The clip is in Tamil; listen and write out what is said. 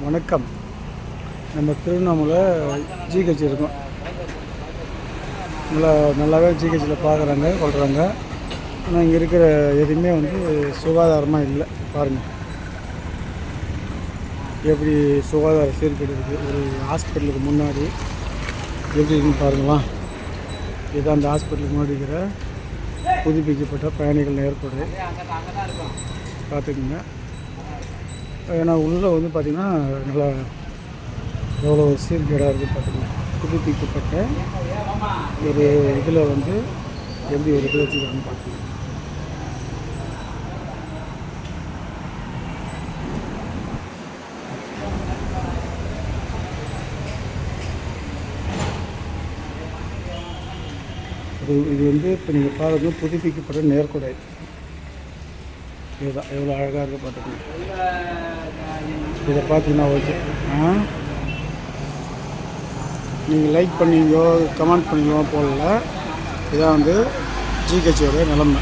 வணக்கம். நம்ம திருவண்ணாமலை ஜிஹெச் இருக்கோம். நல்லாவே ஜிஹெச்சில் பார்க்குறாங்க கொள்கிறாங்க. ஆனால் இங்கே இருக்கிற எதுவுமே சுகாதாரமாக இல்லை. பாருங்கள் எப்படி சுகாதார சீர்கேடு இருக்குது. ஒரு ஹாஸ்பிட்டலுக்கு முன்னாடி எப்படி இருக்குன்னு பாருங்களா. இதுதான் அந்த ஹாஸ்பிட்டலுக்கு முன்னாடி இருக்கிற புதுப்பிக்கப்பட்ட பயணிகள் ஏற்பாடு பார்த்துக்குங்க. ஏன்னா உள்ளே பார்த்திங்கன்னா நல்லா எவ்வளோ சீர்கேடாக இருக்குது பார்த்துக்கலாம். புதுப்பிக்கப்பட்ட ஒரு இதில் எப்படி ஒரு இது வச்சுக்கிறான்னு பார்த்துக்கலாம். இது இப்போ நீங்கள் பாருங்க, புதுப்பிக்கப்பட்ட நேர்கொடை. இதுதான் எவ்வளோ அழகாக இருக்குது பார்த்துக்கணும். இதை பார்த்தீங்கன்னா ஓகே. நீங்கள் லைக் பண்ணீங்களோ கமெண்ட் பண்ணீங்களோ போடல. இதான் ஜிஹெச்சோட நிலமை.